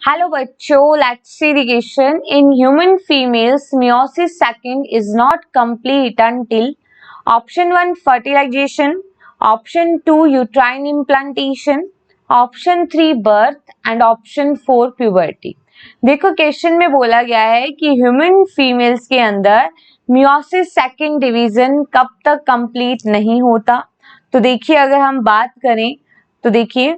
Hello बच्चों, let's see the question. In human females, meiosis second is not complete until option 1 fertilization, option 2 uterine implantation, option 3 birth and option 4 puberty. देखो question में बोला गया है कि human females के अंदर मियोसिस सेकंड डिवीजन कब तक कंप्लीट नहीं होता। तो देखिए अगर हम बात करें तो देखिए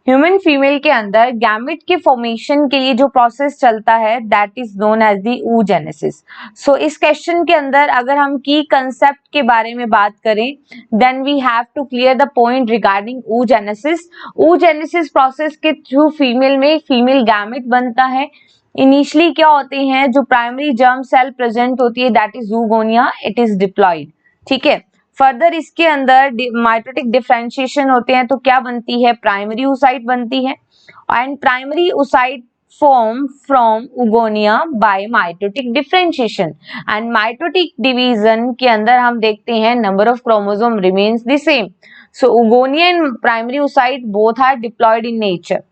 ह्यूमन फीमेल के अंदर गैमेट के फॉर्मेशन के लिए जो प्रोसेस चलता है that is known as the oogenesis। So इस क्वेश्चन के अंदर अगर हम की कंसेप्ट के बारे में बात करें then we have to clear the point regarding oogenesis। oogenesis process के थ्रू फीमेल में फीमेल गैमेट बनता है। इनिशियली क्या होते हैं, जो प्राइमरी जर्म सेल प्रेजेंट होती है that is zoogonia, it is deployed. ठीक है, फर्दर इसके अंदर माइटोटिक डिफरेंशिएशन होते हैं तो क्या बनती है, प्राइमरी oocyte बनती है and primary oocyte form from oogonia by mitotic differentiation and mitotic division के अंदर हम देखते हैं number of chromosome remains the same, so oogonia and primary oocyte both are diploid in nature।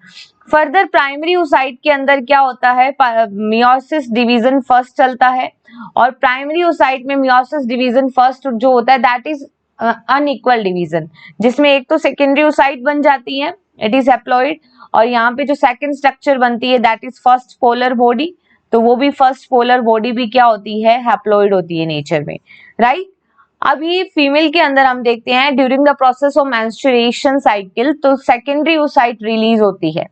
Further primary oocyte के अंदर क्या होता है, मियोसिस डिवीजन फर्स्ट चलता है और प्राइमरी oocyte में मियोसिस डिवीजन फर्स्ट जो होता है दैट इज अनइक्वल डिवीजन, जिसमें एक तो सेकेंडरी oocyte बन जाती है, इट इज हैप्लॉइड, और यहाँ पे जो सेकंड स्ट्रक्चर बनती है that is first polar body. तो वो भी फर्स्ट पोलर बॉडी भी क्या होती है, हैप्लॉइड होती है नेचर में, राइट। अभी फीमेल के अंदर हम देखते हैं during the process of menstruation cycle तो सेकेंडरी oocyte रिलीज होती है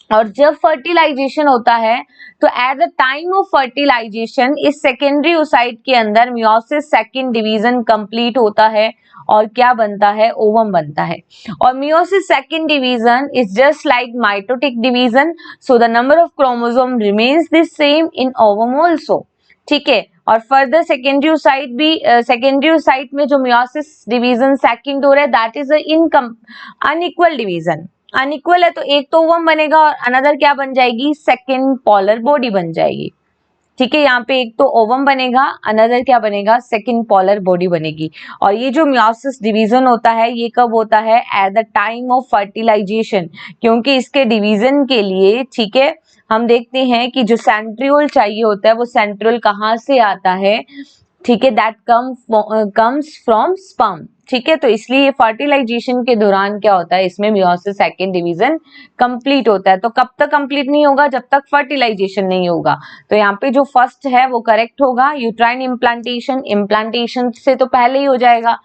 और जब फर्टिलाइजेशन होता है तो at the time of fertilisation इस सेकेंडरी oocyte के अंदर मियोसिस सेकंड डिवीजन कंप्लीट होता है और क्या बनता है, ओवम बनता है। और meiosis second division is just like mitotic division, so the number of chromosome remains the same in ovum also. ठीक है, और फर्दर सेकेंडरी oocyte भी सेकेंडरी oocyte में जो मियोसिस डिवीजन सेकंड हो रहा है that is unequal division. Unequal है तो एक तो ओवम बनेगा और अनदर क्या बन जाएगी, सेकेंड पोलर बॉडी बन जाएगी। ठीक है, यहाँ पे एक तो ओवम बनेगा, अनदर क्या बनेगा, सेकेंड पोलर बॉडी बनेगी। और ये जो मियोसिस डिवीजन होता है ये कब होता है, at the time of fertilisation, क्योंकि इसके डिवीजन के लिए ठीक है हम देखते हैं कि जो सेंट्रियोल चाहिए होता है वो सेंट्रियोल कहाँ से आता है, ठीक है, दैट कम्स फ्रॉम स्पर्म। ठीक है, तो इसलिए फर्टिलाइजेशन के दौरान क्या होता है, इसमें मियोसिस सेकंड डिवीजन कंप्लीट होता है। तो कब तक कंप्लीट नहीं होगा, जब तक फर्टिलाइजेशन नहीं होगा। तो यहाँ पे जो फर्स्ट है वो करेक्ट होगा, यूट्राइन इम्प्लांटेशन, इम्प्लांटेशन से तो पहले ही हो जाएगा।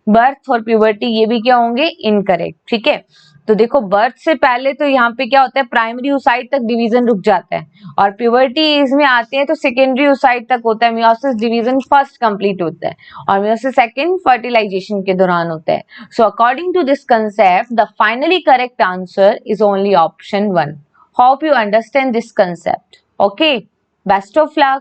बर्थ और प्यूबर्टी ये भी क्या होंगे, इनकरेक्ट। ठीक है, तो देखो बर्थ से पहले तो यहाँ पे क्या होता है, प्राइमरी oocyte तक डिवीजन रुक जाता है और प्यूबर्टी एज में आते हैं तो सेकेंडरी oocyte तक होता है, मियोसिस डिवीजन फर्स्ट कंप्लीट होता है और मियोसिस सेकंड फर्टिलाइजेशन के दौरान होता है। So according to this concept the finally correct answer is only option 1। Hope you understand this concept. Okay, best of luck.